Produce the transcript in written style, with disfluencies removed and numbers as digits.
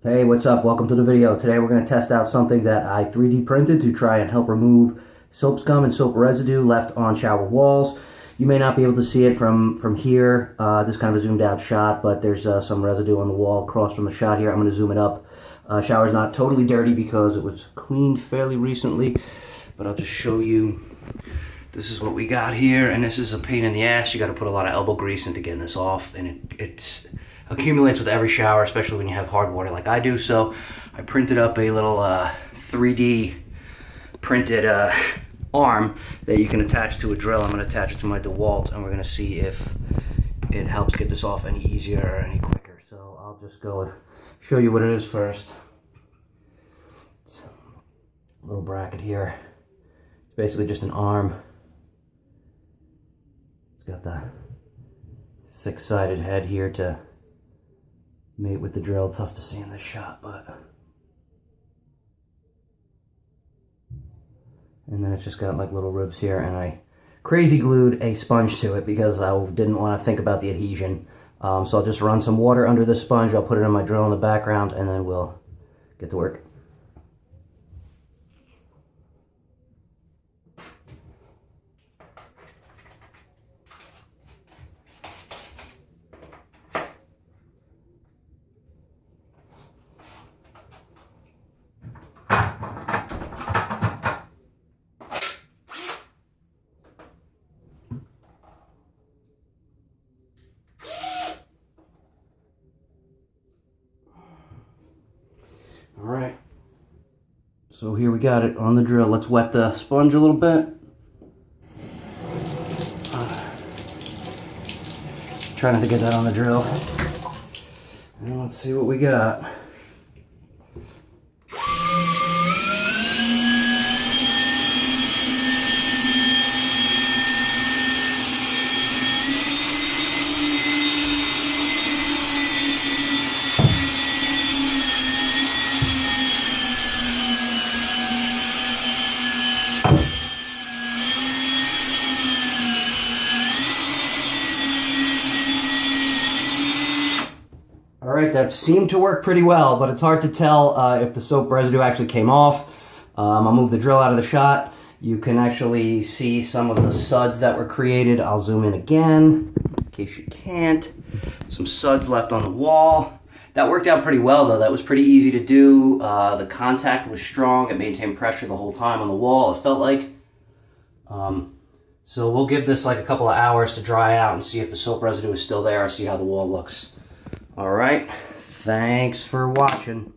Hey, what's up? Welcome to the video. Today we're going to test out something that I 3D printed to try and help remove soap scum and soap residue left on shower walls. You may not be able to see it from here. This is kind of a zoomed out shot, but there's some residue on the wall across from the shot here. I'm going to zoom it up. Shower's not totally dirty because it was cleaned fairly recently, but I'll just show you. This is what we got here, and this is a pain in the ass. You got to put a lot of elbow grease into getting this off, and it's accumulates with every shower, especially when you have hard water like I do. So I printed up a little 3D printed arm that you can attach to a drill. I'm going to attach it to my DeWalt, and we're going to see if it helps get this off any easier or any quicker. So I'll just go and show you what it is first. It's a little bracket here. It's basically just an arm. It's got the 6-sided head here to mate with the drill. Tough to see in this shot, but and then it's just got like little ribs here, and I crazy glued a sponge to it because I didn't want to think about the adhesion. So I'll just run some water under the sponge. I'll put it in my drill in the background, and then we'll get to work. All right, so here we got it on the drill. Let's wet the sponge a little bit. Try not to get that on the drill. And let's see what we got. All right, that seemed to work pretty well, but it's hard to tell if the soap residue actually came off. I'll move the drill out of the shot. You can actually see some of the suds that were created. I'll zoom in again, in case you can't. Some suds left on the wall. That worked out pretty well, though. That was pretty easy to do. The contact was strong. It maintained pressure the whole time on the wall, it felt like. So we'll give this like a couple of hours to dry out and see if the soap residue is still there, or see how the wall looks. All right, thanks for watching.